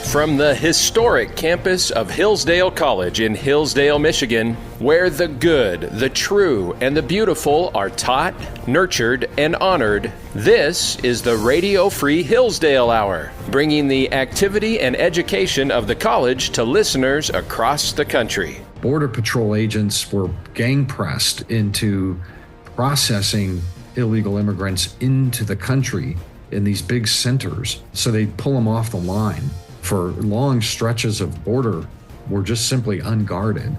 From the historic campus of Hillsdale College in Hillsdale, Michigan, where the good, the true, and the beautiful are taught, nurtured, and honored, this is the Radio Free Hillsdale Hour, bringing the activity and education of the college to listeners across the country. Border Patrol agents were gang-pressed into processing illegal immigrants into the country in these big centers. So they'd pull them off the line. For long stretches of border were just simply unguarded.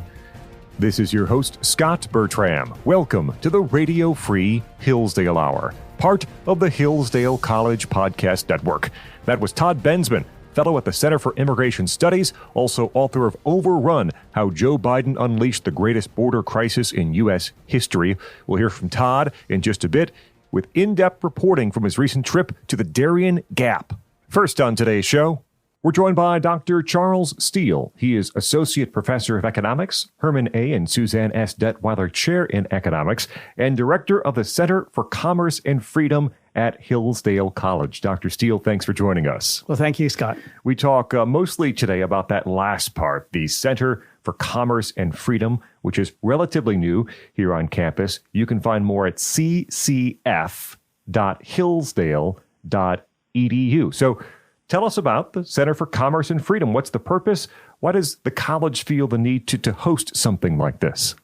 This is your host, Scot Bertram. Welcome to the Radio Free Hillsdale Hour, part of the Hillsdale College Podcast Network. That was Todd Bensman, fellow at the Center for Immigration Studies, also author of Overrun, How Joe Biden Unleashed the Greatest Border Crisis in U.S. History. We'll hear from Todd in just a bit with in-depth reporting from his recent trip to the Darién Gap. First on today's show, we're joined by Dr. Charles Steele. He is Associate Professor of Economics, Herman A. and Suzanne S. Dettwiler Chair in Economics, and Director of the Center for Commerce and Freedom at Hillsdale College. Dr. Steele, thanks for joining us. Well, thank you, Scott. We talk mostly today about that last part, the Center for Commerce and Freedom, which is relatively new here on campus. You can find more at ccf.hillsdale.edu. So tell us about the Center for Commerce and Freedom. What's the purpose? Why does the college feel the need to host something like this?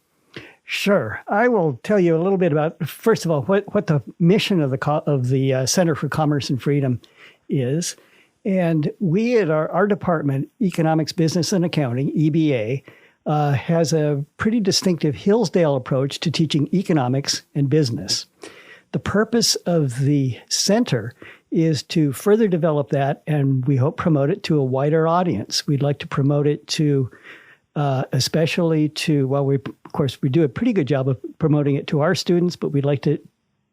Sure. I will tell you a little bit about, first of all, what the mission of the Center for Commerce and Freedom is. And we at our department, Economics, Business, and Accounting, EBA, has a pretty distinctive Hillsdale approach to teaching economics and business. The purpose of the center is to further develop that, and we hope promote it to a wider audience. We'd like to promote it to especially to, well, of course, we do a pretty good job of promoting it to our students, but we'd like to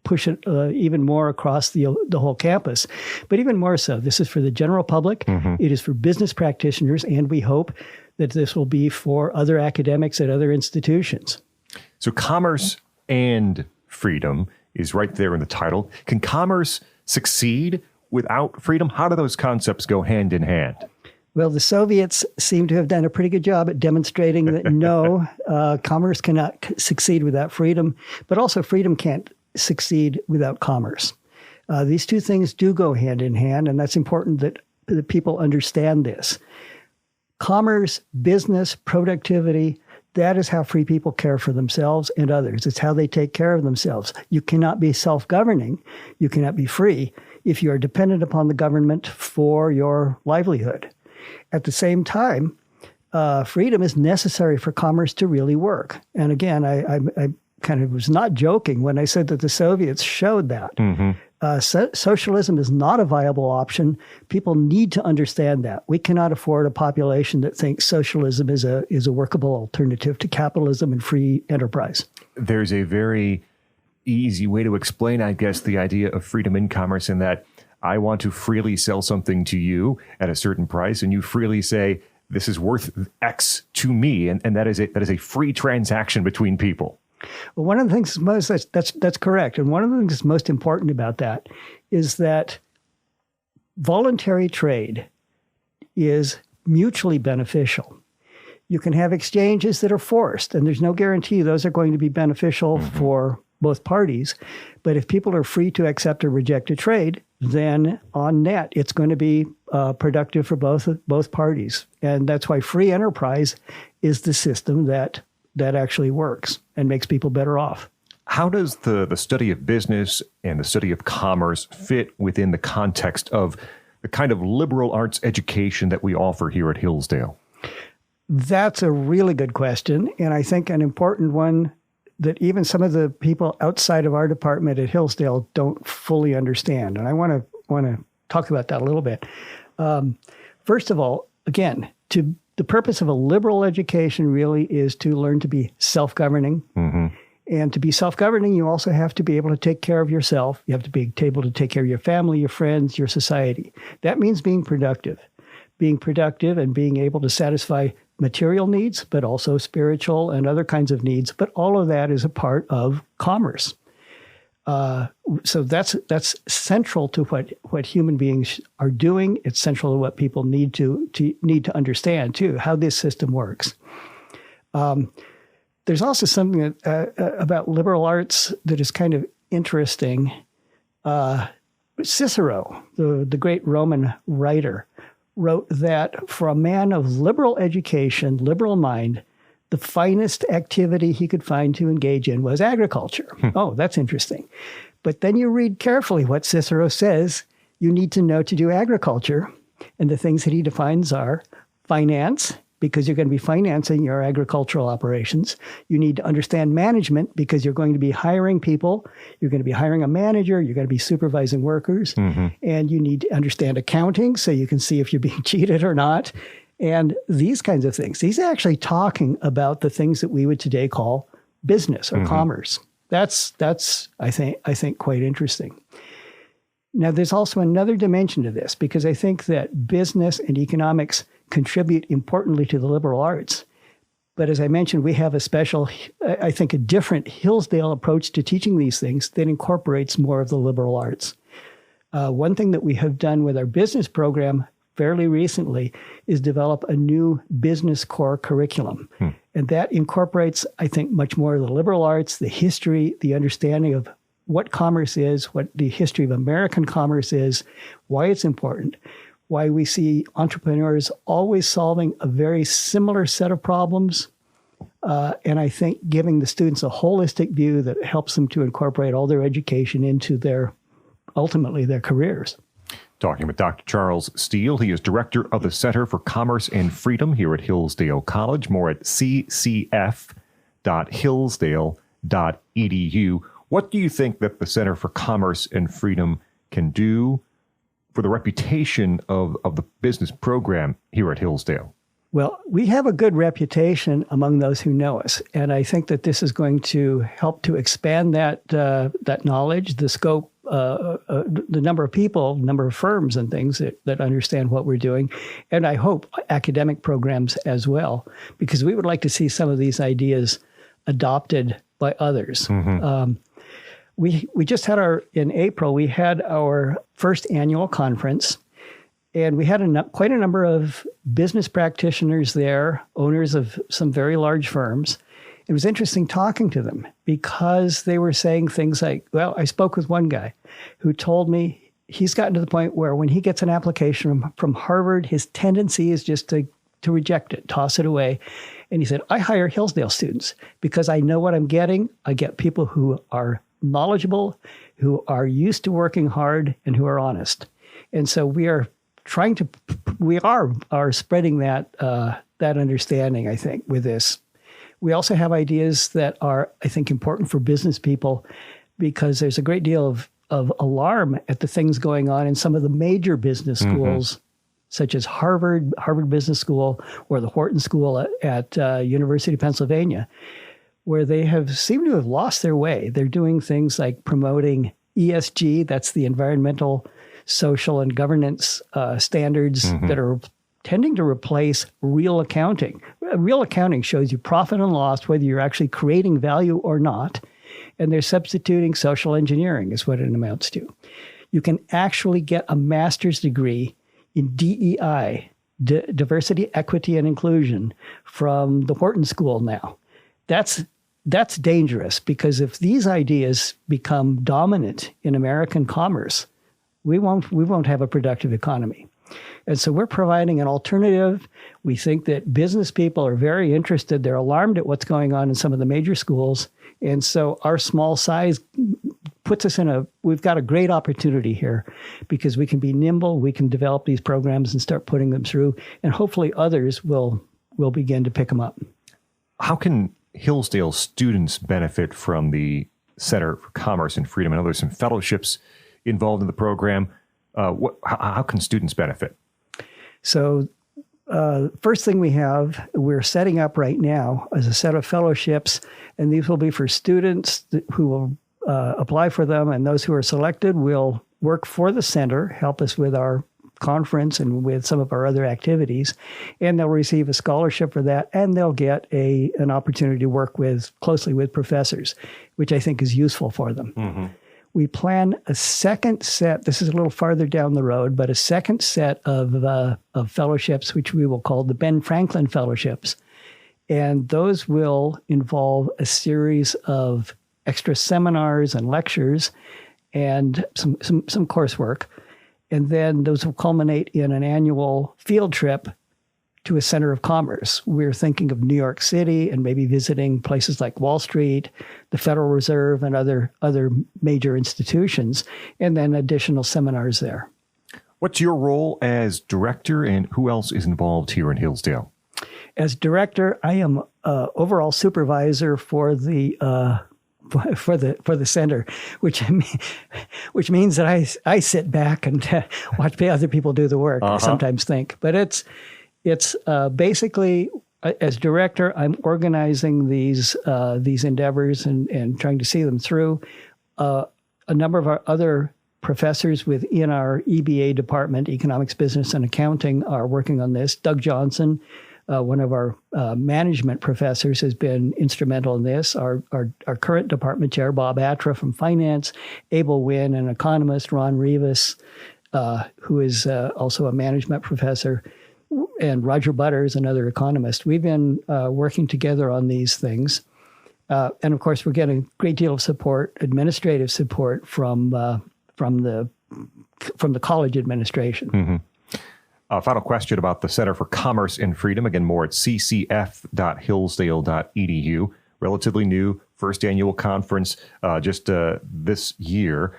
push it even more across the whole campus. But even more so, this is for the general public. Mm-hmm. It is for business practitioners, and we hope that this will be for other academics at other institutions. So commerce and freedom is right there in the title. Can commerce succeed without freedom? How do those concepts go hand in hand? Well, the Soviets seem to have done a pretty good job at demonstrating that no, commerce cannot succeed without freedom, but also freedom can't succeed without commerce. These two things do go hand in hand, and that's important that people understand this. Commerce, business, productivity, that is how free people care for themselves and others. It's how they take care of themselves. You cannot be self-governing. You cannot be free if you are dependent upon the government for your livelihood. At the same time, freedom is necessary for commerce to really work. And again, I kind of was not joking when I said that the Soviets showed that. Mm-hmm. Socialism is not a viable option. People need to understand that. We cannot afford a population that thinks socialism is a workable alternative to capitalism and free enterprise. There's a very easy way to explain, I guess, the idea of freedom in commerce in that I want to freely sell something to you at a certain price, and you freely say, this is worth X to me, and that is a free transaction between people. Well, one of the things that's correct. And one of the things that's most important about that is that voluntary trade is mutually beneficial. You can have exchanges that are forced, and there's no guarantee those are going to be beneficial for both parties. But if people are free to accept or reject a trade, then on net, it's going to be productive for both parties. And that's why free enterprise is the system that actually works and makes people better off. How does the study of business and the study of commerce fit within the context of the kind of liberal arts education that we offer here at Hillsdale? That's a really good question, and I think an important one that even some of the people outside of our department at Hillsdale don't fully understand. And I want to talk about that a little bit. First of all, again, the purpose of a liberal education really is to learn to be self-governing. Mm-hmm. And to be self-governing, you also have to be able to take care of yourself. You have to be able to take care of your family, your friends, your society. That means being productive. Being productive and being able to satisfy material needs, but also spiritual and other kinds of needs. But all of that is a part of commerce. So that's central to what human beings are doing. It's central to what people need to understand too, how this system works. There's also something about liberal arts that is kind of interesting. Cicero, the great Roman writer, wrote that for a man of liberal education, liberal mind, the finest activity he could find to engage in was agriculture. Oh, that's interesting. But then you read carefully what Cicero says you need to know to do agriculture. And the things that he defines are finance, because you're going to be financing your agricultural operations. You need to understand management because you're going to be hiring people. You're going to be hiring a manager. You're going to be supervising workers. And you need to understand accounting so you can see if you're being cheated or not. And these kinds of things. He's actually talking about the things that we would today call business or commerce. That's I think quite interesting. Now, there's also another dimension to this, because I think that business and economics contribute importantly to the liberal arts. But as I mentioned, we have a special, I think, a different Hillsdale approach to teaching these things that incorporates more of the liberal arts. One thing that we have done with our business program fairly recently is develop a new business core curriculum. And that incorporates, I think, much more of the liberal arts, the history, the understanding of what commerce is, what the history of American commerce is, why it's important, why we see entrepreneurs always solving a very similar set of problems. And I think giving the students a holistic view that helps them to incorporate all their education into ultimately their careers. Talking with Dr. Charles Steele. He is director of the Center for Commerce and Freedom here at Hillsdale College. More at ccf.hillsdale.edu. What do you think that the Center for Commerce and Freedom can do for the reputation of the business program here at Hillsdale? Well, we have a good reputation among those who know us, and I think that this is going to help to expand that knowledge, the scope, the number of people, number of firms and things that understand what we're doing, and I hope academic programs as well, because we would like to see some of these ideas adopted by others. We just had in April, we had our first annual conference, and we had quite a number of business practitioners there, owners of some very large firms. It was interesting talking to them because they were saying things like, well, I spoke with one guy who told me he's gotten to the point where when he gets an application from Harvard, his tendency is just to reject it, toss it away. And he said, I hire Hillsdale students because I know what I'm getting. I get people who are knowledgeable, who are used to working hard, and who are honest. And so we are spreading that understanding, I think, with this. We also have ideas that are, I think, important for business people because there's a great deal of alarm at the things going on in some of the major business schools, such as Harvard Business School, or the Wharton School at University of Pennsylvania, where they seem to have lost their way. They're doing things like promoting ESG, that's the environmental, social, and governance standards that are tending to replace real accounting. Real accounting shows you profit and loss, whether you're actually creating value or not. And they're substituting social engineering is what it amounts to. You can actually get a master's degree in DEI, diversity, equity, and inclusion, from the Wharton School now. That's dangerous, because if these ideas become dominant in American commerce, we won't have a productive economy. And so we're providing an alternative. We think that business people are very interested. They're alarmed at what's going on in some of the major schools. And so our small size puts us we've got a great opportunity here, because we can be nimble, we can develop these programs and start putting them through, and hopefully others will begin to pick them up. How can Hillsdale students benefit from the Center for Commerce and Freedom? I know there's some fellowships involved in the program. How can students benefit? So first thing we're setting up right now is a set of fellowships, and these will be for students who will apply for them, and those who are selected will work for the center, help us with our conference and with some of our other activities, and they'll receive a scholarship for that, and they'll get an opportunity to work closely with professors, which I think is useful for them. we plan a second set. This is a little farther down the road, but a second set of fellowships, which we will call the Ben Franklin Fellowships. And those will involve a series of extra seminars and lectures and some coursework. And then those will culminate in an annual field trip to a center of commerce. We're thinking of New York City and maybe visiting places like Wall Street, the Federal Reserve, and other major institutions, and then additional seminars there. What's your role as director, and who else is involved here in Hillsdale? As director, I am overall supervisor for the center, which means that I sit back and watch other people do the work. I sometimes think, but it's basically, as director, I'm organizing these endeavors and trying to see them through. A number of our other professors within our EBA department, Economics, Business, and Accounting, are working on this. Doug Johnson, one of our management professors, has been instrumental in this. Our current department chair, Bob Atra from Finance, Abel Wynn, an economist, Ron Rivas, who is also a management professor, and Roger Butters, another economist. We've been working together on these things. And of course, we're getting a great deal of support, administrative support from the college administration. Mm-hmm. Final question about the Center for Commerce and Freedom. Again, more at ccf.hillsdale.edu. Relatively new, first annual conference just this year.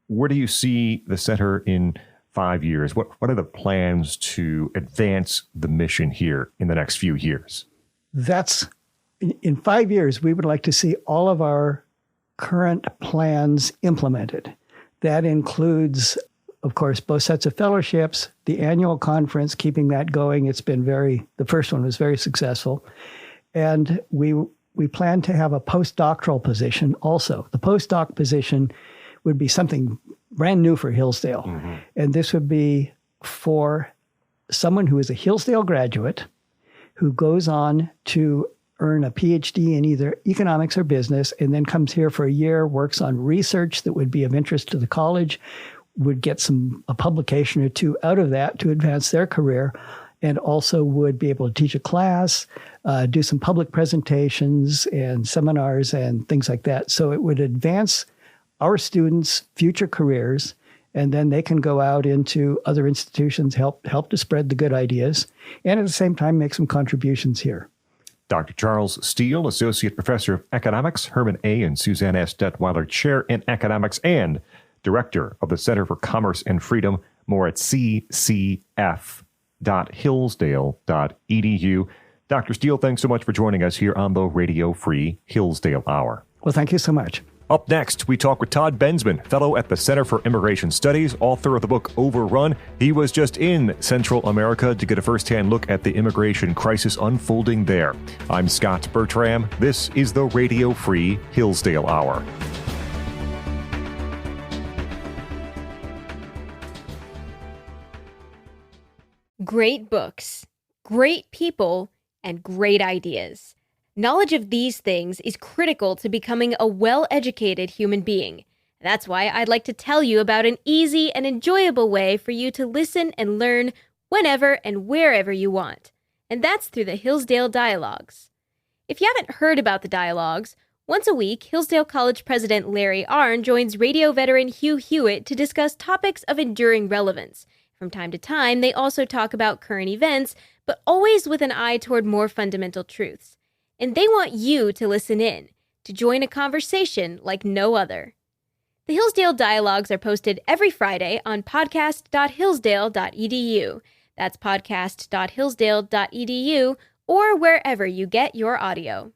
Where do you see the center in 5 years? What are the plans to advance the mission here in the next few years? That's in 5 years, we would like to see all of our current plans implemented. That includes, of course, both sets of fellowships, the annual conference, keeping that going. It's been the first one was very successful. And we plan to have a postdoctoral position also. The postdoc position would be something brand new for Hillsdale. Mm-hmm. And this would be for someone who is a Hillsdale graduate who goes on to earn a PhD in either economics or business, and then comes here for a year, works on research that would be of interest to the college, would get a publication or two out of that to advance their career, and also would be able to teach a class, do some public presentations and seminars and things like that. So it would advance our students' future careers, and then they can go out into other institutions, help to spread the good ideas, and at the same time make some contributions here. Dr. Charles Steele, Associate Professor of Economics, Herman A. and Suzanne S. Dettwiler Chair in Economics, and Director of the Center for Commerce and Freedom. More at ccf.hillsdale.edu. Dr. Steele, thanks so much for joining us here on the Radio Free Hillsdale Hour. Well, thank you so much. Up next, we talk with Todd Bensman, fellow at the Center for Immigration Studies, author of the book Overrun. He was just in Central America to get a firsthand look at the immigration crisis unfolding there. I'm Scot Bertram. This is the Radio Free Hillsdale Hour. Great books, great people, and great ideas. Knowledge of these things is critical to becoming a well-educated human being. That's why I'd like to tell you about an easy and enjoyable way for you to listen and learn whenever and wherever you want. And that's through the Hillsdale Dialogues. If you haven't heard about the Dialogues, once a week, Hillsdale College President Larry Arnn joins radio veteran Hugh Hewitt to discuss topics of enduring relevance. From time to time, they also talk about current events, but always with an eye toward more fundamental truths. And they want you to listen in, to join a conversation like no other. The Hillsdale Dialogues are posted every Friday on podcast.hillsdale.edu. That's podcast.hillsdale.edu, or wherever you get your audio.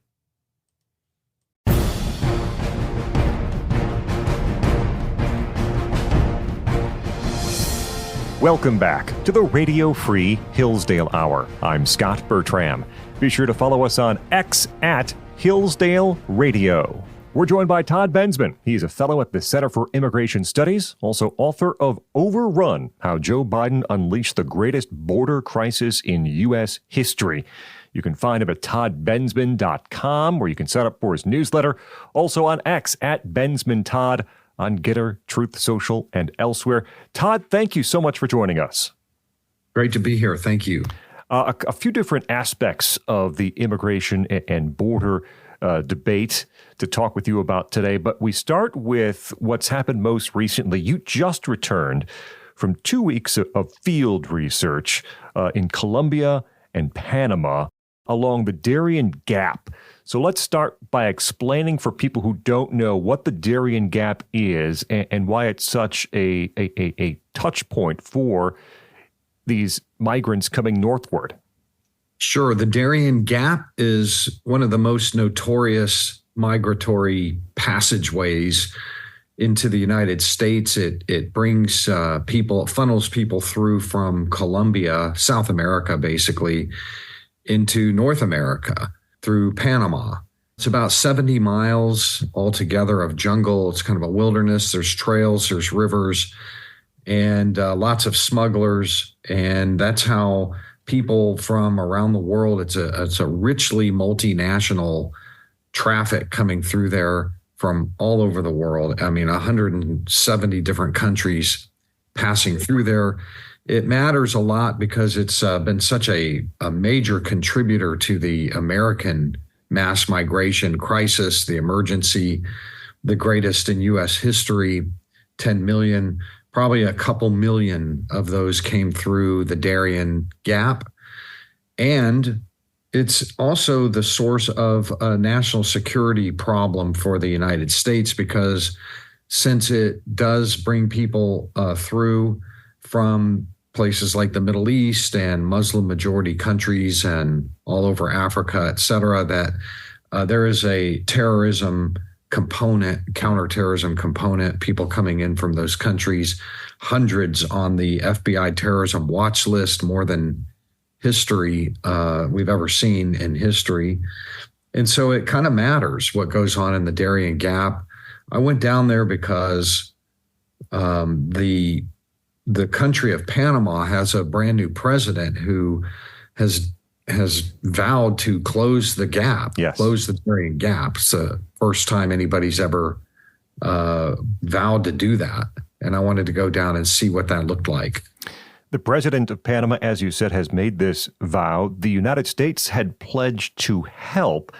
Welcome back to the Radio Free Hillsdale Hour. I'm Scot Bertram. Be sure to follow us on X at Hillsdale Radio. We're joined by Todd Bensman. He's a fellow at the Center for Immigration Studies, also author of Overrun, How Joe Biden Unleashed the Greatest Border Crisis in U.S. History. You can find him at toddbensman.com, where you can sign up for his newsletter. Also on X at BensmanTodd. on Getter, Truth Social, and elsewhere. Todd, thank you so much for joining us. Great to be here. Thank you. A few different aspects of the immigration and border debate to talk with you about today, but we start with what's happened most recently. You just returned from 2 weeks of field research in Colombia and Panama along the Darién Gap. So let's start by explaining for people who don't know what the Darién Gap is and why it's such a touch point for these migrants coming northward. Sure. The Darién Gap is one of the most notorious migratory passageways into the United States. It brings funnels people through from Colombia, South America, basically, into North America through Panama. It's about 70 miles altogether of jungle. It's kind of a wilderness. There's trails, there's rivers, and lots of smugglers. And that's how people from around the world, it's a richly multinational traffic coming through there from all over the world. I mean, 170 different countries passing through there. It matters a lot because it's been such a major contributor to the American mass migration crisis, the emergency, the greatest in U.S. history, 10 million. Probably a couple million of those came through the Darién Gap. And it's also the source of a national security problem for the United States, because since it does bring people through from places like the Middle East and Muslim majority countries and all over Africa, et cetera, that there is a terrorism component, counterterrorism component, people coming in from those countries, hundreds on the FBI terrorism watch list, more than history we've ever seen in history. And so it kind of matters what goes on in the Darién Gap. I went down there because the country of Panama has a brand new president who has vowed to close the gap, close the Darién Gap. It's the first time anybody's ever vowed to do that. And I wanted to go down and see what that looked like. The president of Panama, as you said, has made this vow. The United States had pledged to help.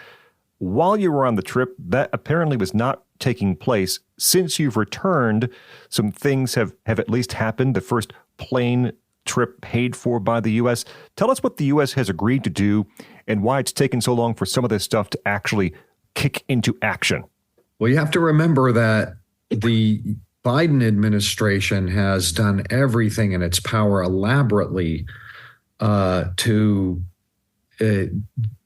While you were on the trip, that apparently was not taking place. Since you've returned, some things have at least happened. The first plane trip paid for by the U.S. Tell us what the U.S. has agreed to do and why it's taken so long for some of this stuff to actually kick into action. Well, you have to remember that the Biden administration has done everything in its power elaborately to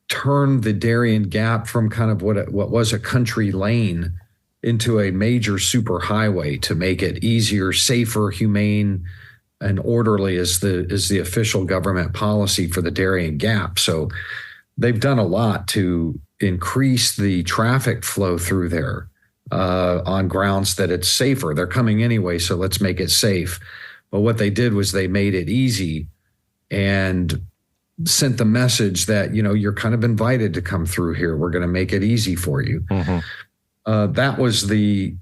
turn the Darién Gap from kind of what was a country lane into a major superhighway, to make it easier, safer, humane, and orderly is the official government policy for the Darién Gap. So they've done a lot to increase the traffic flow through there on grounds that it's safer. They're coming anyway, so let's make it safe. But what they did was they made it easy and sent the message that, you're kind of invited to come through here. We're going to make it easy for you. Mm-hmm.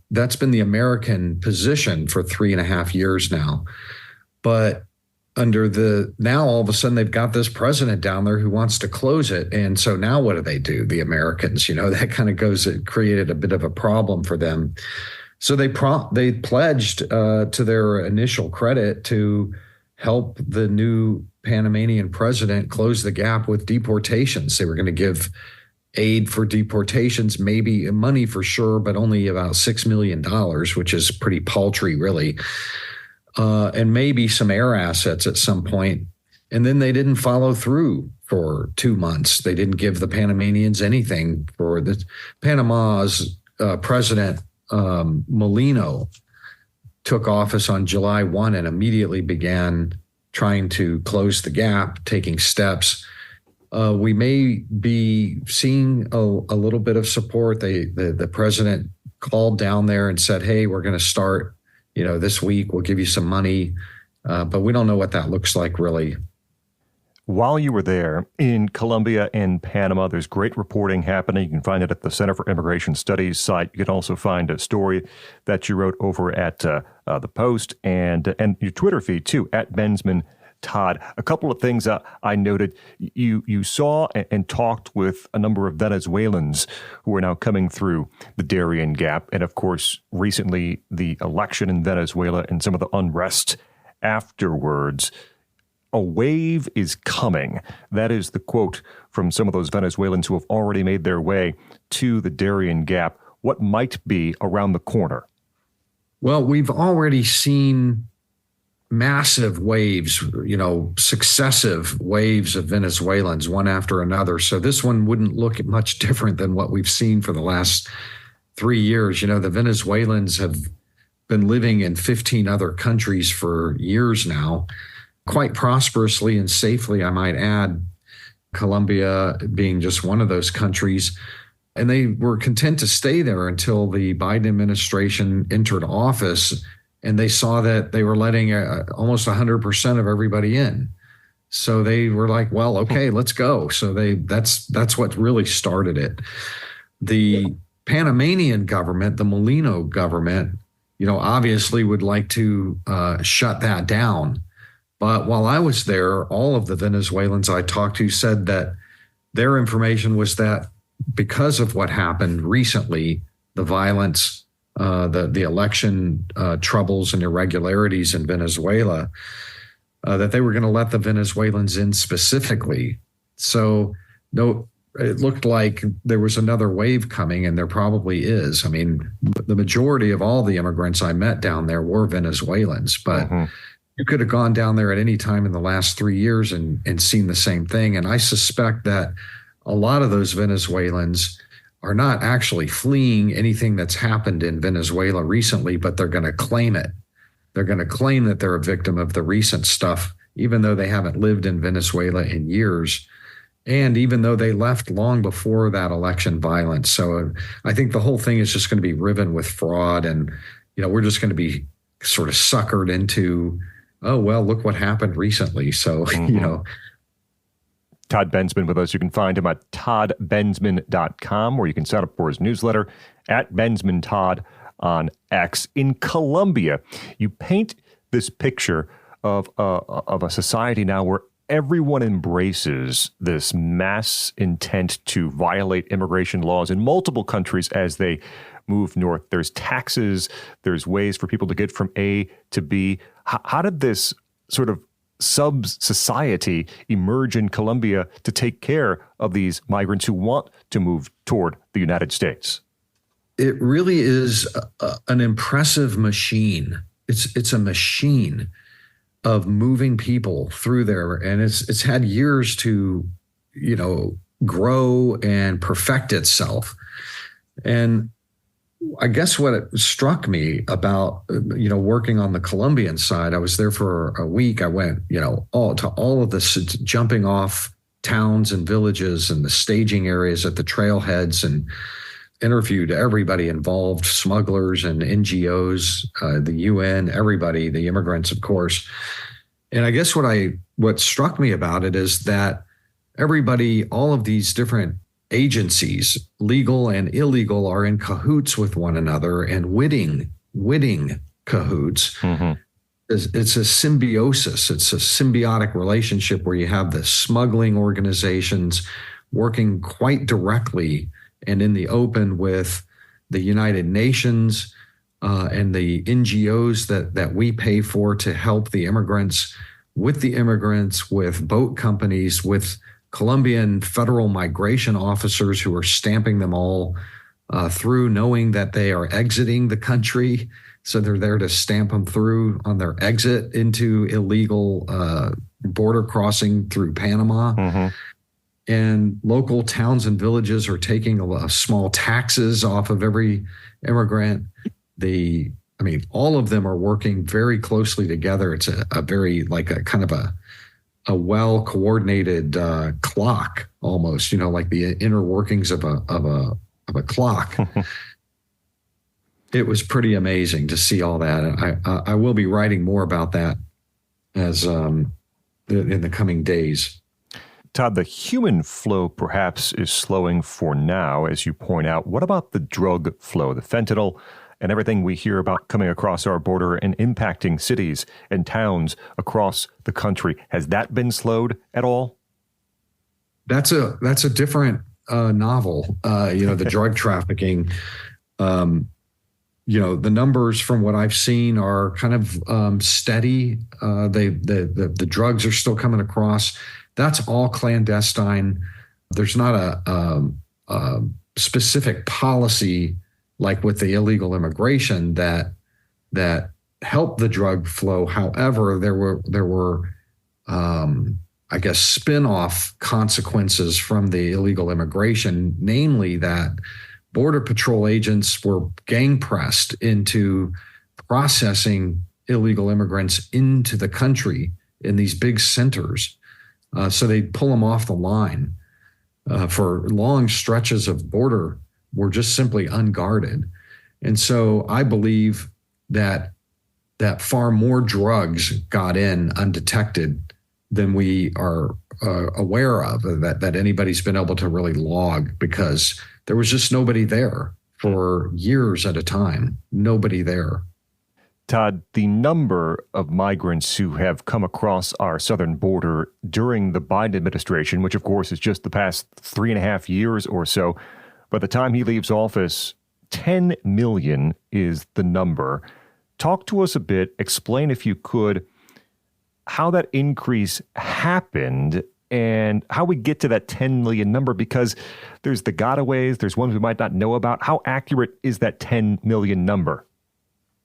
That's been the American position for 3.5 years now. But now all of a sudden they've got this president down there who wants to close it. And so now what do? The Americans, that kind of it created a bit of a problem for them. So they pledged to their initial credit to help the new Panamanian president close the gap with deportations. They were going to give aid for deportations, maybe money for sure, but only about $6 million, which is pretty paltry, really. And maybe some air assets at some point. And then they didn't follow through for 2 months. They didn't give the Panamanians anything. For the Panama's president, Molino, took office on July 1 and immediately began trying to close the gap, taking steps. We may be seeing a little bit of support. The president called down there and said, hey, we're going to start this week. We'll give you some money, but we don't know what that looks like, really. while you were there in Colombia and Panama, there's great reporting happening. You can find it at the Center for Immigration Studies site. You can also find a story that you wrote over at the Post and your Twitter feed, too, at Bensman Todd. A couple of things I noted. You saw and talked with a number of Venezuelans who are now coming through the Darién Gap. And, of course, recently the election in Venezuela and some of the unrest afterwards. A wave is coming. That is the quote from some of those Venezuelans who have already made their way to the Darién Gap. What might be around the corner? Well, we've already seen massive waves, successive waves of Venezuelans, one after another. So this one wouldn't look much different than what we've seen for the last 3 years. The Venezuelans have been living in 15 other countries for years now, quite prosperously and safely, I might add, Colombia being just one of those countries. And they were content to stay there until the Biden administration entered office, and they saw that they were letting almost 100% of everybody in. So they were like, well, okay, let's go. So that's what really started it. The Panamanian government, the Molino government, obviously would like to shut that down. But while I was there, all of the Venezuelans I talked to said that their information was that because of what happened recently, the violence, the election troubles and irregularities in Venezuela, that they were going to let the Venezuelans in specifically. So no, it looked like there was another wave coming, and there probably is. I mean, the majority of all the immigrants I met down there were Venezuelans, but you could have gone down there at any time in the last 3 years and seen the same thing. And I suspect that a lot of those Venezuelans are not actually fleeing anything that's happened in Venezuela recently, but they're going to claim it. They're going to claim that they're a victim of the recent stuff, even though they haven't lived in Venezuela in years. And even though they left long before that election violence. So I think the whole thing is just going to be riven with fraud. And, we're just going to be sort of suckered into, oh, well, look what happened recently. So, Todd Bensman with us. You can find him at toddbensman.com, or you can sign up for his newsletter at Bensman Todd on X. In Colombia, you paint this picture of a society now where everyone embraces this mass intent to violate immigration laws in multiple countries as they move north. There's taxes, there's ways for people to get from A to B. How did this sort of sub-society emerge in Colombia to take care of these migrants who want to move toward the United States? It really is an impressive machine. It's a machine of moving people through there. And it's had years to, grow and perfect itself. And I guess what it struck me about, working on the Colombian side, I was there for a week. I went, all of this jumping off towns and villages and the staging areas at the trailheads, and interviewed everybody involved, smugglers and NGOs, the UN, everybody, the immigrants, of course. And I guess what struck me about it is that everybody, all of these different agencies, legal and illegal, are in cahoots with one another and witting cahoots. Mm-hmm. It's a symbiosis. It's a symbiotic relationship where you have the smuggling organizations working quite directly and in the open with the United Nations and the NGOs that we pay for to help the immigrants, with boat companies, with Colombian federal migration officers who are stamping them all through, knowing that they are exiting the country. So they're there to stamp them through on their exit into illegal border crossing through Panama. Mm-hmm. And local towns and villages are taking small taxes off of every immigrant. All of them are working very closely together. It's a very kind of a well-coordinated clock, almost, like the inner workings of a clock. It was pretty amazing to see all that. And I will be writing more about that as in the coming days. Todd, the human flow perhaps is slowing for now, as you point out. What about the drug flow, the fentanyl and everything we hear about coming across our border and impacting cities and towns across the country? Has that been slowed at all? That's a different novel. The drug trafficking. The numbers from what I've seen are kind of steady. The drugs are still coming across. That's all clandestine. There's not a specific policy like with the illegal immigration that helped the drug flow. However, there were spin-off consequences from the illegal immigration, namely that Border Patrol agents were gang pressed into processing illegal immigrants into the country in these big centers. So they'd pull them off the line for long stretches of border were just simply unguarded. And so I believe that far more drugs got in undetected than we are aware of, that anybody's been able to really log, because there was just nobody there for years at a time. Nobody there. Todd, the number of migrants who have come across our southern border during the Biden administration, which of course is just the past 3.5 years or so, by the time he leaves office, 10 million is the number. Talk to us a bit, explain if you could, how that increase happened and how we get to that 10 million number, because there's the gotaways, there's ones we might not know about. How accurate is that 10 million number?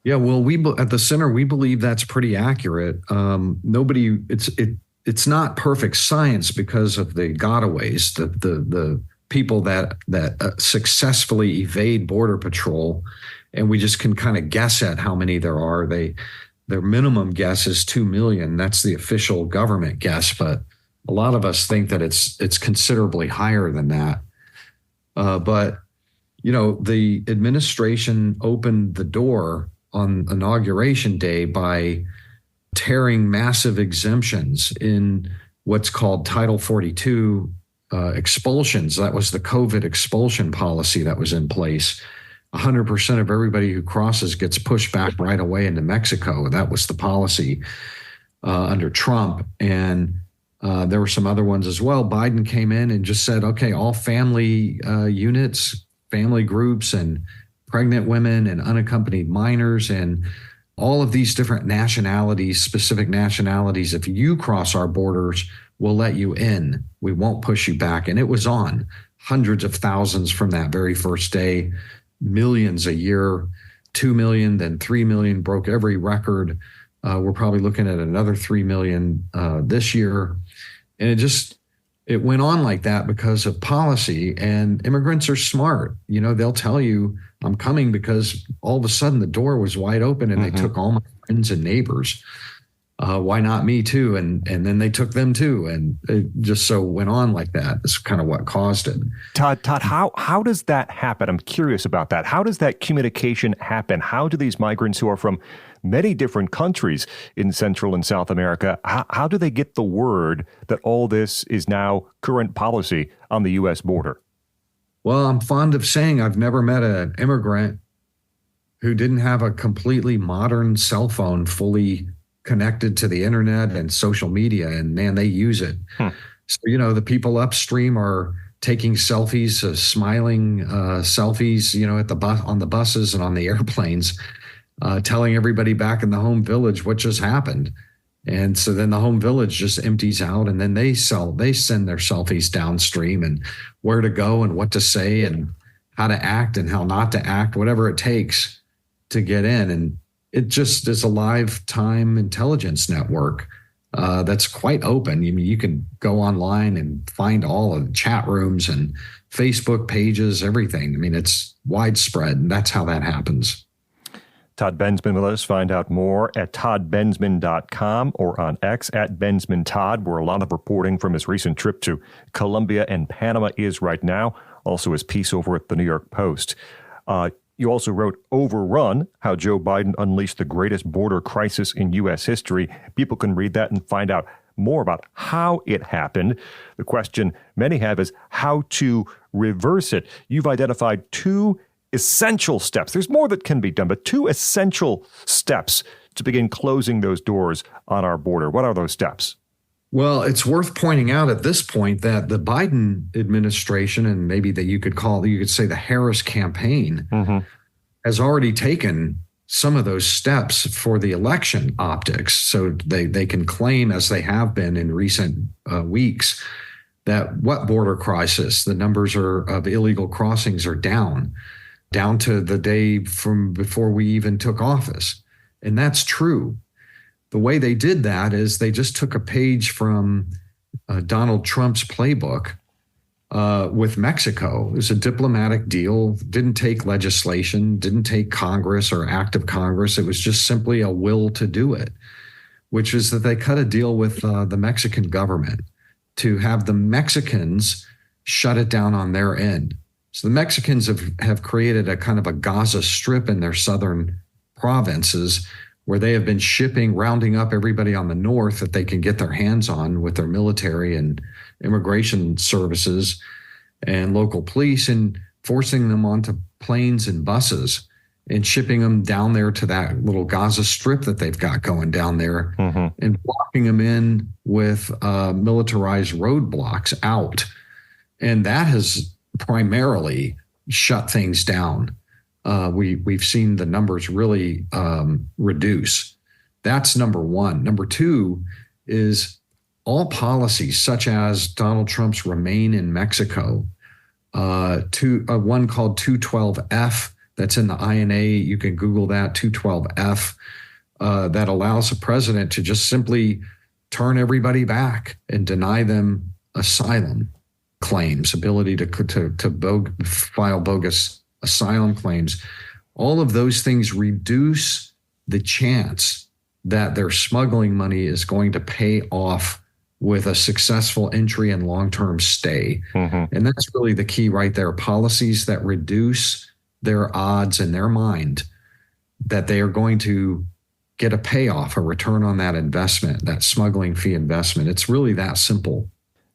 Yeah, well, we at the center, we believe that's pretty accurate. It's not perfect science because of the gotaways, the people that successfully evade Border Patrol, and we just can kind of guess at how many there are. Their minimum guess is 2 million. That's the official government guess, but a lot of us think that it's considerably higher than that. But the administration opened the door on Inauguration Day by tearing massive exemptions in what's called Title 42 expulsions. That was the COVID expulsion policy that was in place. 100% of everybody who crosses gets pushed back right away into Mexico. That was the policy under Trump. And there were some other ones as well. Biden came in and just said, okay, all family units, family groups, and pregnant women and unaccompanied minors and all of these different nationalities, specific nationalities, if you cross our borders, we'll let you in. We won't push you back. And it was on hundreds of thousands from that very first day, millions a year, 2 million, then 3 million, broke every record. We're probably looking at another 3 million this year. And it went on like that because of policy, and immigrants are smart. They'll tell you, I'm coming because all of a sudden the door was wide open and they took all my friends and neighbors. Why not me too? And then they took them too. And it just so went on like that. It's kind of what caused it. Todd, how does that happen? I'm curious about that. How does that communication happen? How do these migrants who are from many different countries in Central and South America, how do they get the word that all this is now current policy on the U.S. border? Well, I'm fond of saying I've never met an immigrant who didn't have a completely modern cell phone fully connected to the internet and social media, and man, they use it. So, the people upstream are taking selfies, smiling selfies, at the bus, on the buses and on the airplanes, telling everybody back in the home village what just happened. And so then the home village just empties out, and then they send their selfies downstream and where to go and what to say and how to act and how not to act, whatever it takes to get in. And it just is a lifetime intelligence network that's quite open. You can go online and find all of the chat rooms and Facebook pages, everything. It's widespread, and that's how that happens. Todd Bensman will let us find out more at toddbensman.com or on X at BensmanTodd, where a lot of reporting from his recent trip to Colombia and Panama is right now. Also his piece over at the New York Post. You also wrote Overrun, how Joe Biden unleashed the greatest border crisis in U.S. history. People can read that and find out more about how it happened. The question many have is how to reverse it. You've identified two essential steps. There's more that can be done, but two essential steps to begin closing those doors on our border. What are those steps? Well, it's worth pointing out at this point that the Biden administration, and maybe that you could say the Harris campaign, has already taken some of those steps for the election optics. So they can claim, as they have been in recent weeks, that what border crisis, the numbers of illegal crossings are down to the day from before we even took office. And that's true. The way they did that is they just took a page from Donald Trump's playbook with Mexico. It was a diplomatic deal, didn't take legislation, didn't take Congress or act of Congress. It was just simply a will to do it, which is that they cut a deal with the Mexican government to have the Mexicans shut it down on their end. So the Mexicans have created a kind of a Gaza Strip in their southern provinces where they have been rounding up everybody on the north that they can get their hands on with their military and immigration services and local police, and forcing them onto planes and buses and shipping them down there to that little Gaza Strip that they've got going down there, and blocking them in with militarized roadblocks out. And that has primarily shut things down. We've seen the numbers really reduce. That's number one. Number two is all policies such as Donald Trump's Remain in Mexico, one called 212F that's in the INA. You can Google that, 212F, that allows the president to just simply turn everybody back and deny them asylum claims, ability to file bogus asylum claims. All of those things reduce the chance that their smuggling money is going to pay off with a successful entry and long-term stay. And that's really the key right there. Policies that reduce their odds in their mind that they are going to get a payoff, a return on that investment, that smuggling fee investment. It's really that simple.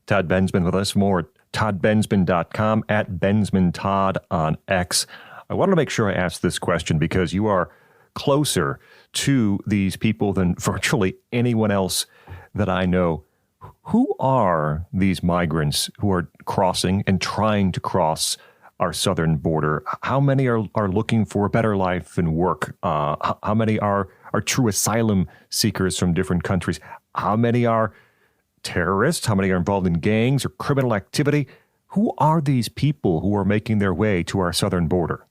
Todd Bensman with us, more at toddbensman.com, at BensmanTodd on X. I wanted to make sure I asked this question because you are closer to these people than virtually anyone else that I know. Who are these migrants who are crossing and trying to cross our southern border? How many are looking for a better life and work? How many are true asylum seekers from different countries? How many are terrorists? How many are involved in gangs or criminal activity? Who are these people who are making their way to our southern border?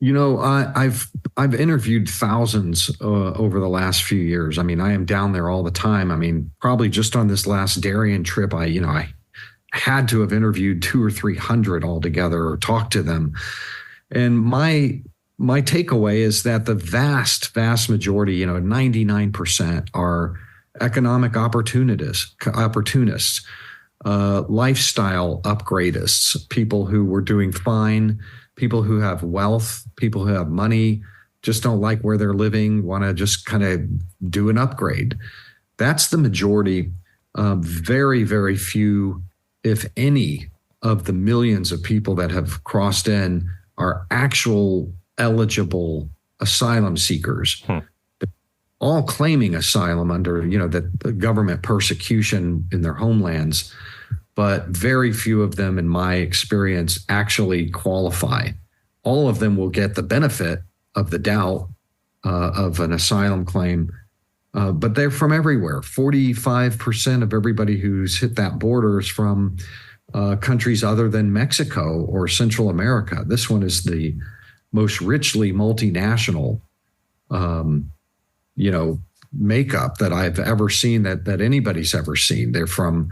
You know, I've interviewed thousands over the last few years. I mean, I am down there all the time. I mean, probably just on this last Darién trip, I had to have interviewed 200 or 300 altogether or talked to them. And my takeaway is that the vast majority, 99% are economic opportunists, lifestyle upgradists, people who were doing fine, people who have wealth, people who have money, just don't like where they're living, want to just kind of do an upgrade. That's the majority. Very, very few, if any, of the millions of people that have crossed in are actual eligible asylum seekers. All claiming asylum under, the government persecution in their homelands, but very few of them, in my experience, actually qualify. All of them will get the benefit of the doubt of an asylum claim, but they're from everywhere. 45% of everybody who's hit that border is from countries other than Mexico or Central America. This one is the most richly multinational makeup that I've ever seen, that anybody's ever seen. They're from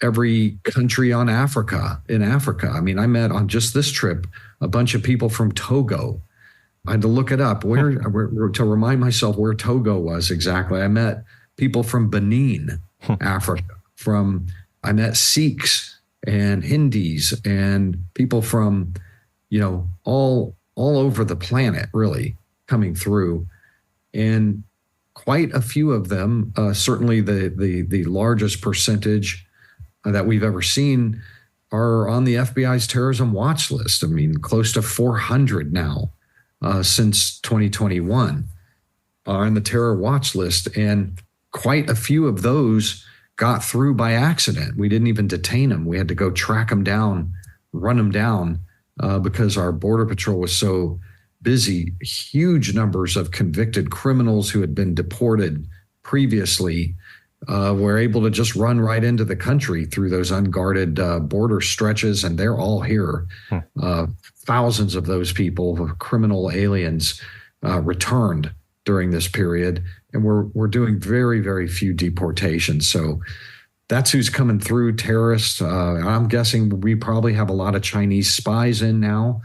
every country in Africa. I mean, I met on just this trip a bunch of people from Togo. I had to look it up where to remind myself where Togo was exactly. I met people from Benin, Africa. I met Sikhs and Hindis and people from, all over the planet, really coming through. And quite a few of them, certainly the largest percentage that we've ever seen, are on the FBI's terrorism watch list. I mean, close to 400 now since 2021 are on the terror watch list. And quite a few of those got through by accident. We didn't even detain them. We had to go track them down, run them down because our Border Patrol was so busy. Huge numbers of convicted criminals who had been deported previously were able to just run right into the country through those unguarded border stretches, and they're all here. Thousands of those people, criminal aliens, returned during this period, and we're doing very, very few deportations. So that's who's coming through, terrorists. I'm guessing we probably have a lot of Chinese spies in now.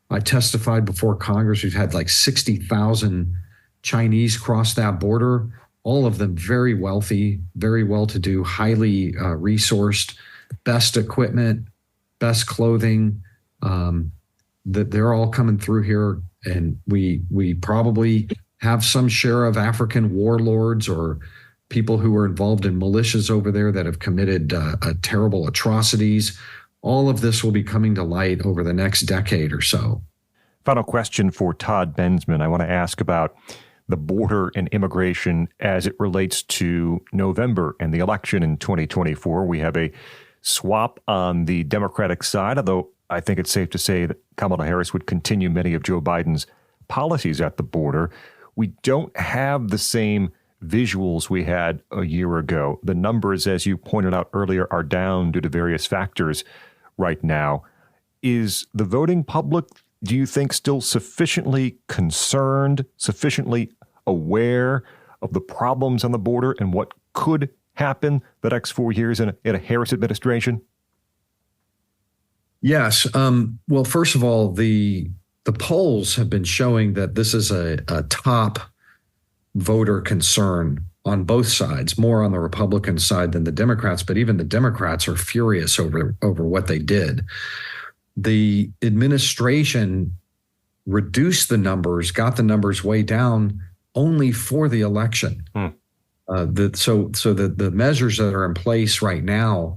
I testified before Congress. We've had like 60,000 Chinese cross that border, all of them very wealthy, very well-to-do, highly resourced, best equipment, best clothing. That they're all coming through here, and we probably have some share of African warlords or people who are involved in militias over there that have committed terrible atrocities. All of this will be coming to light over the next decade or so. Final question for Todd Bensman. I want to ask about the border and immigration as it relates to November and the election in 2024. We have a swap on the Democratic side, although I think it's safe to say that Kamala Harris would continue many of Joe Biden's policies at the border. We don't have the same visuals we had a year ago. The numbers, as you pointed out earlier, are down due to various factors right now. Is the voting public, do you think, still sufficiently concerned, sufficiently aware of the problems on the border and what could happen the next 4 years in a Harris administration? Yes. Well, first of all, the polls have been showing that this is a top voter concern on both sides, more on the Republican side than the Democrats, but even the Democrats are furious over what they did. The administration reduced the numbers, got the numbers way down only for the election. So the measures that are in place right now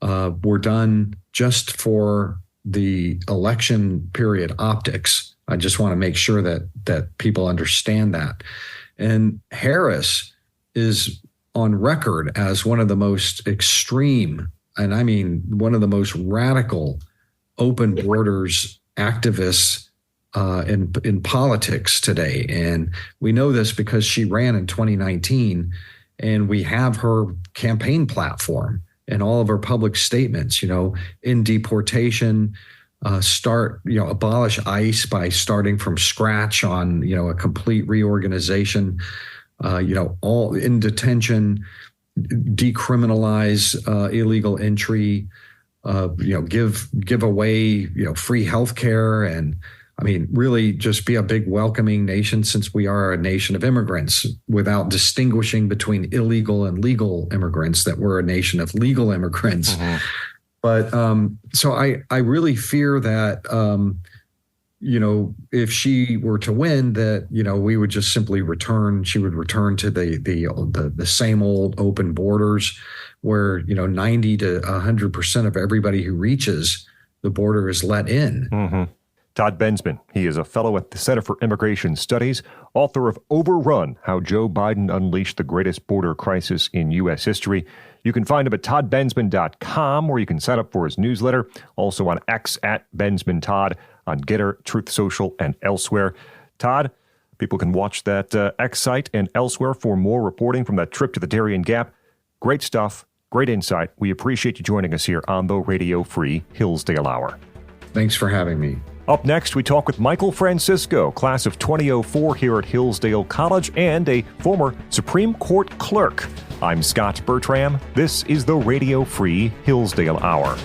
were done just for the election period optics. I just want to make sure that people understand that. And Harris is on record as one of the most extreme, and I mean one of the most radical open borders activists in politics today. And we know this because she ran in 2019, and we have her campaign platform and all of her public statements, in deportation, abolish ICE by starting from scratch on, a complete reorganization, all in detention, decriminalize illegal entry, give away, free health care, and really just be a big welcoming nation, since we are a nation of immigrants, without distinguishing between illegal and legal immigrants, that we're a nation of legal immigrants. Mm-hmm. But so I really fear that, if she were to win, that, we would just simply she would return to the same old open borders where, 90 to 100% of everybody who reaches the border is let in. Mm-hmm. Todd Bensman, he is a fellow at the Center for Immigration Studies, author of Overrun, How Joe Biden Unleashed the Greatest Border Crisis in U.S. History. You can find him at toddbensman.com, where you can sign up for his newsletter, also on X at BensmanTodd, on Getter, Truth Social, and elsewhere. Todd, people can watch that X site and elsewhere for more reporting from that trip to the Darién Gap. Great stuff, great insight. We appreciate you joining us here on the Radio Free Hillsdale Hour. Thanks for having me. Up next, we talk with Michael Francisco, class of 2004 here at Hillsdale College, and a former Supreme Court clerk. I'm Scot Bertram. This is the Radio Free Hillsdale Hour.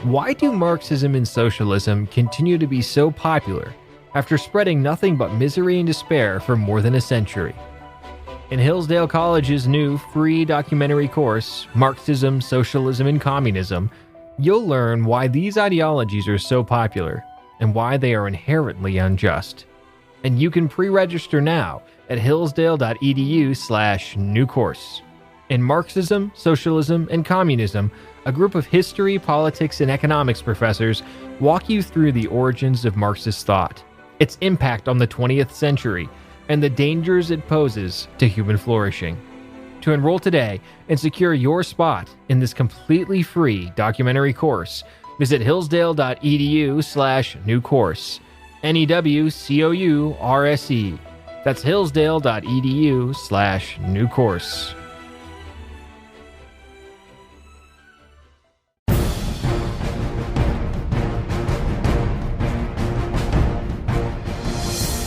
Why do Marxism and socialism continue to be so popular after spreading nothing but misery and despair for more than a century? In Hillsdale College's new free documentary course, Marxism, Socialism, and Communism, you'll learn why these ideologies are so popular and why they are inherently unjust. And you can pre-register now at hillsdale.edu/new course. In Marxism, Socialism, and Communism, a group of history, politics, and economics professors walk you through the origins of Marxist thought, its impact on the 20th century, and the dangers it poses to human flourishing. To enroll today and secure your spot in this completely free documentary course, visit hillsdale.edu/new course. NEWCOURSE. That's hillsdale.edu/new course.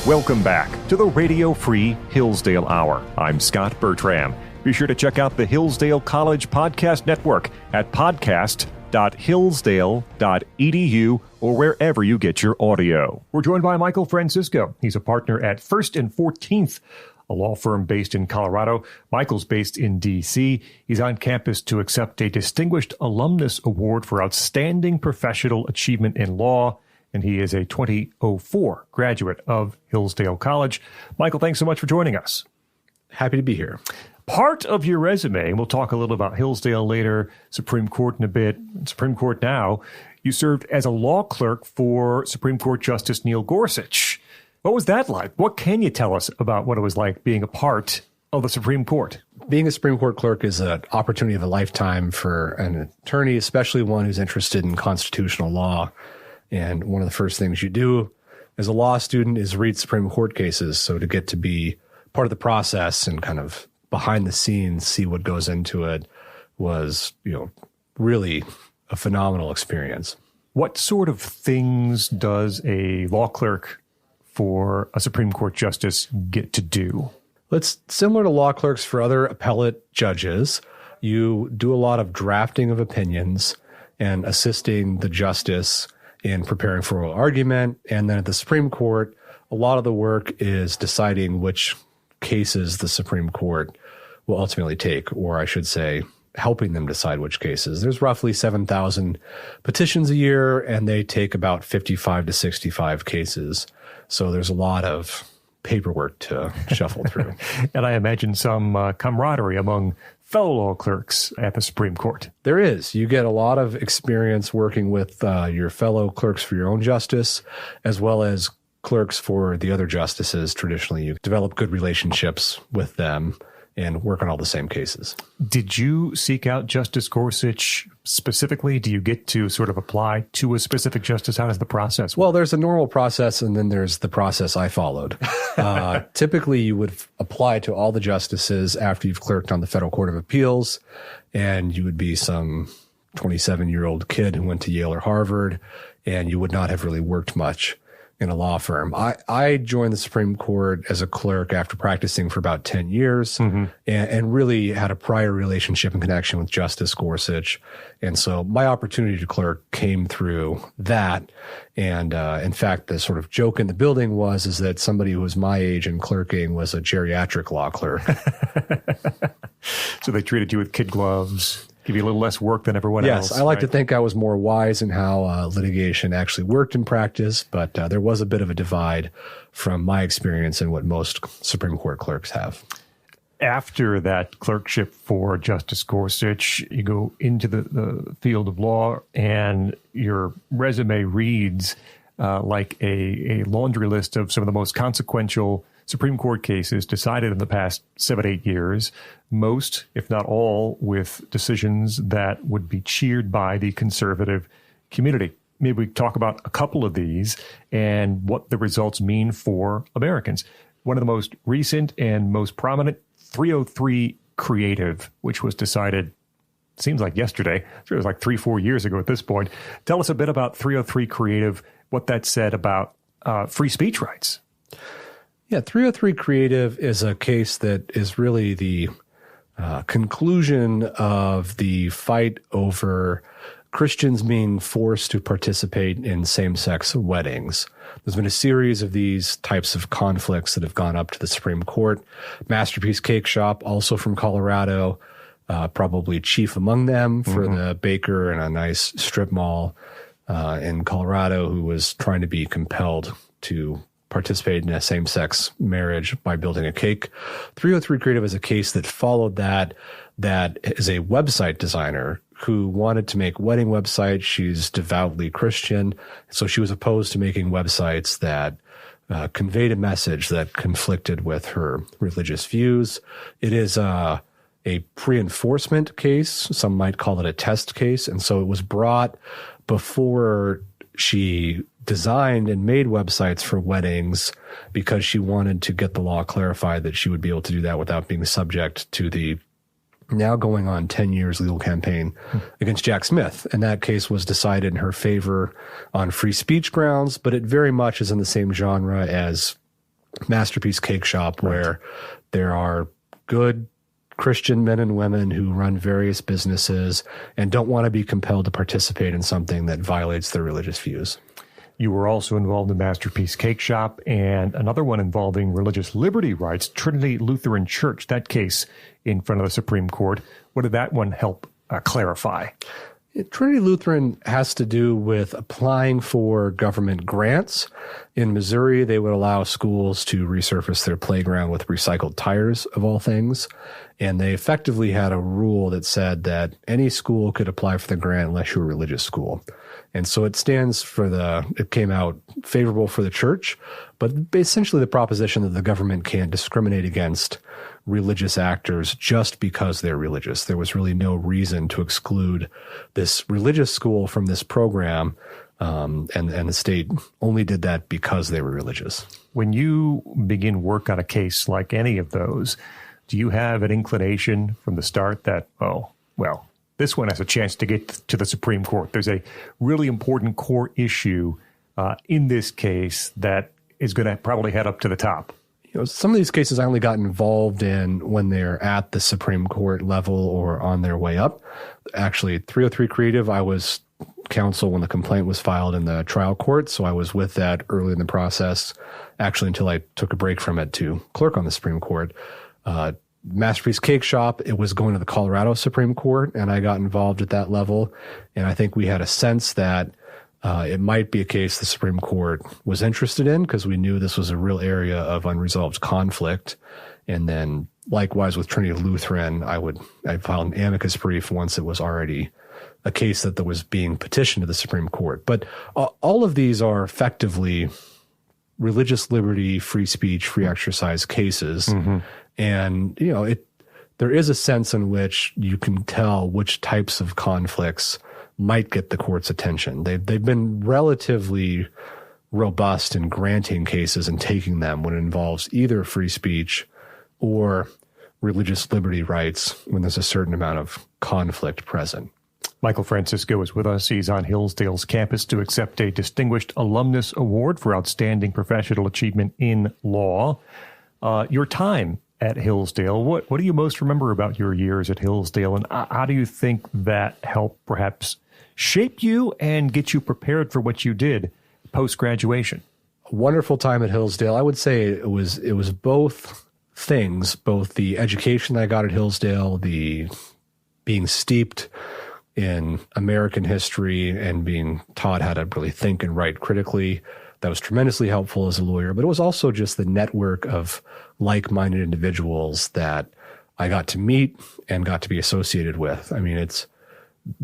Welcome back to the Radio Free Hillsdale Hour. I'm Scot Bertram. Be sure to check out the Hillsdale College Podcast Network at podcast.hillsdale.edu or wherever you get your audio. We're joined by Michael Francisco. He's a partner at First and Fourteenth, a law firm based in Colorado. Michael's based in D.C. He's on campus to accept a Distinguished Alumnus Award for Outstanding Professional Achievement in Law, and he is a 2004 graduate of Hillsdale College. Michael, thanks so much for joining us. Happy to be here. Part of your resume, and we'll talk a little about Hillsdale later, Supreme Court in a bit, Supreme Court now, you served as a law clerk for Supreme Court Justice Neil Gorsuch. What was that like? What can you tell us about what it was like being a part of the Supreme Court? Being a Supreme Court clerk is an opportunity of a lifetime for an attorney, especially one who's interested in constitutional law. And one of the first things you do as a law student is read Supreme Court cases. So to get to be part of the process and kind of behind the scenes, see what goes into it was, really a phenomenal experience. What sort of things does a law clerk for a Supreme Court justice get to do? It's similar to law clerks for other appellate judges. You do a lot of drafting of opinions and assisting the justice in preparing for oral argument. And then at the Supreme Court, a lot of the work is deciding which cases the Supreme Court will ultimately take, or I should say, helping them decide which cases. There's roughly 7,000 petitions a year, and they take about 55 to 65 cases. So there's a lot of paperwork to shuffle through. And I imagine some camaraderie among fellow law clerks at the Supreme Court. There is. You get a lot of experience working with your fellow clerks for your own justice, as well as clerks for the other justices. Traditionally, you develop good relationships with them and work on all the same cases. Did you seek out Justice Gorsuch specifically? Do you get to sort of apply to a specific justice? How does the process work? Well, there's a normal process, and then there's the process I followed. Typically, you would apply to all the justices after you've clerked on the Federal Court of Appeals, and you would be some 27-year-old kid who went to Yale or Harvard, and you would not have really worked much in a law firm. I joined the Supreme Court as a clerk after practicing for about 10 years and really had a prior relationship and connection with Justice Gorsuch. And so my opportunity to clerk came through that. And in fact, the sort of joke in the building is that somebody who was my age and clerking was a geriatric law clerk. So they treated you with kid gloves, give you a little less work than everyone else. Yes, I like to think I was more wise in how litigation actually worked in practice, but there was a bit of a divide from my experience and what most Supreme Court clerks have. After that clerkship for Justice Gorsuch, you go into the field of law, and your resume reads like a laundry list of some of the most consequential Supreme Court cases decided in the past 7-8 years, most, if not all, with decisions that would be cheered by the conservative community. Maybe we talk about a couple of these and what the results mean for Americans. One of the most recent and most prominent, 303 Creative, which was decided, seems like yesterday. So it was like 3-4 years ago at this point. Tell us a bit about 303 Creative, what that said about free speech rights. Yeah, 303 Creative is a case that is really the conclusion of the fight over Christians being forced to participate in same-sex weddings. There's been a series of these types of conflicts that have gone up to the Supreme Court. Masterpiece Cake Shop, also from Colorado, probably chief among them for the baker in a nice strip mall in Colorado who was trying to be compelled to participate in a same-sex marriage by building a cake. 303 Creative is a case that followed that is a website designer who wanted to make wedding websites. She's devoutly Christian, so she was opposed to making websites that conveyed a message that conflicted with her religious views. It is a pre-enforcement case. Some might call it a test case. And so it was brought before she designed and made websites for weddings because she wanted to get the law clarified that she would be able to do that without being subject to the now going on 10 years legal campaign against Jack Smith. And that case was decided in her favor on free speech grounds, but it very much is in the same genre as Masterpiece Cake Shop, where there are good Christian men and women who run various businesses and don't want to be compelled to participate in something that violates their religious views. You were also involved in Masterpiece Cake Shop and another one involving religious liberty rights, Trinity Lutheran Church, that case in front of the Supreme Court. What did that one help clarify? Trinity Lutheran has to do with applying for government grants. In Missouri, they would allow schools to resurface their playground with recycled tires, of all things. And they effectively had a rule that said that any school could apply for the grant unless you're a religious school. And so it stands for it came out favorable for the church, but essentially the proposition that the government can't discriminate against religious actors just because they're religious. There was really no reason to exclude this religious school from this program, and the state only did that because they were religious. When you begin work on a case like any of those, do you have an inclination from the start that, this one has a chance to get to the Supreme Court? There's a really important core issue in this case that is going to probably head up to the top. Some of these cases I only got involved in when they're at the Supreme Court level or on their way up. Actually, 303 Creative, I was counsel when the complaint was filed in the trial court, so I was with that early in the process, actually until I took a break from it to clerk on the Supreme Court. Masterpiece Cake Shop, it was going to the Colorado Supreme Court, and I got involved at that level. And I think we had a sense that it might be a case the Supreme Court was interested in because we knew this was a real area of unresolved conflict. And then likewise with Trinity Lutheran, I filed an amicus brief once it was already a case that was being petitioned to the Supreme Court. But all of these are effectively religious liberty, free speech, free exercise cases. Mm-hmm. And, there is a sense in which you can tell which types of conflicts might get the court's attention. They've been relatively robust in granting cases and taking them when it involves either free speech or religious liberty rights when there's a certain amount of conflict present. Michael Francisco is with us. He's on Hillsdale's campus to accept a Distinguished Alumnus Award for Outstanding Professional Achievement in Law. Your time at Hillsdale, what do you most remember about your years at Hillsdale, and how do you think that helped perhaps shape you and get you prepared for what you did post-graduation? A wonderful time at Hillsdale. I would say it was both things, both the education I got at Hillsdale, the being steeped in American history and being taught how to really think and write critically. That was tremendously helpful as a lawyer, but it was also just the network of like-minded individuals that I got to meet and got to be associated with. I mean, it's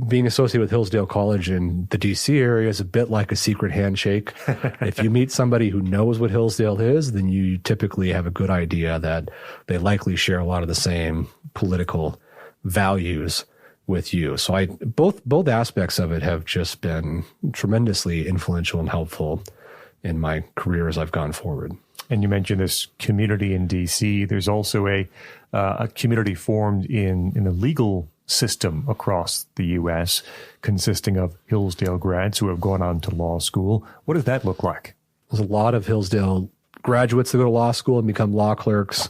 being associated with Hillsdale College in the DC area is a bit like a secret handshake. If you meet somebody who knows what Hillsdale is, then you typically have a good idea that they likely share a lot of the same political values with you. So both aspects of it have just been tremendously influential and helpful in my career as I've gone forward. And you mentioned this community in D.C. There's also a community formed in the legal system across the U.S. consisting of Hillsdale grads who have gone on to law school. What does that look like? There's a lot of Hillsdale graduates that go to law school and become law clerks,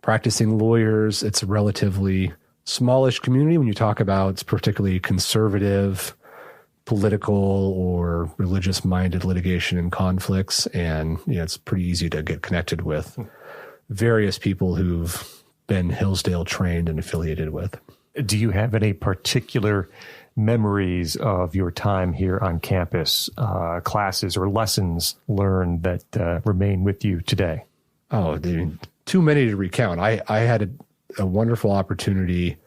practicing lawyers. It's a relatively smallish community when you talk about it's particularly conservative, political or religious-minded litigation and conflicts, and it's pretty easy to get connected with various people who've been Hillsdale trained and affiliated with. Do you have any particular memories of your time here on campus, classes or lessons learned that remain with you today? Oh, too many to recount. I had a wonderful opportunity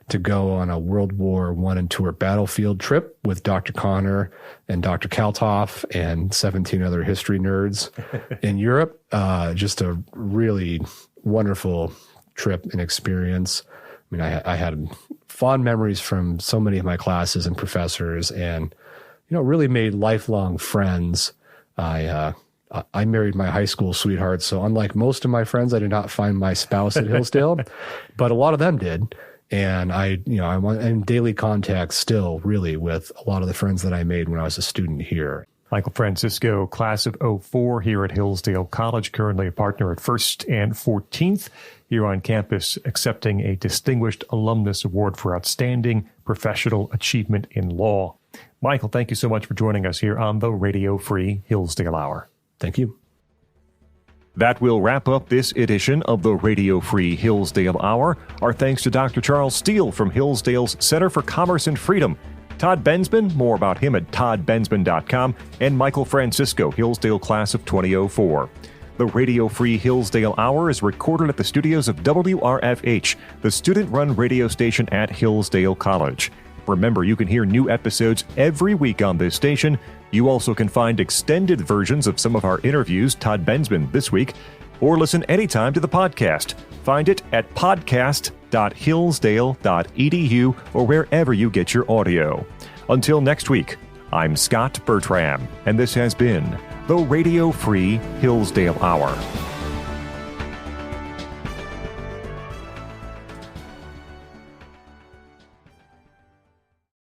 to go on a World War I and II battlefield trip with Dr. Connor and Dr. Kaltoff and 17 other history nerds in Europe. Just a really wonderful trip and experience. I mean, I had fond memories from so many of my classes and professors, and really made lifelong friends. I married my high school sweetheart, so unlike most of my friends, I did not find my spouse at Hillsdale, but a lot of them did. And I'm in daily contact still, really, with a lot of the friends that I made when I was a student here. Michael Francisco, class of 04 here at Hillsdale College, currently a partner at First and 14th here on campus, accepting a Distinguished Alumnus Award for Outstanding Professional Achievement in Law. Michael, thank you so much for joining us here on the Radio Free Hillsdale Hour. Thank you. That will wrap up this edition of the Radio Free Hillsdale Hour. Our thanks to Dr. Charles Steele from Hillsdale's Center for Commerce and Freedom, Todd Bensman, more about him at toddbensman.com, and Michael Francisco, Hillsdale class of 2004. The Radio Free Hillsdale Hour is recorded at the studios of WRFH, the student-run radio station at Hillsdale College. Remember, you can hear new episodes every week on this station. You also can find extended versions of some of our interviews, Todd Bensman this week, or listen anytime to the podcast. Find it at podcast.hillsdale.edu or wherever you get your audio. Until next week, I'm Scot Bertram, and this has been the Radio Free Hillsdale Hour.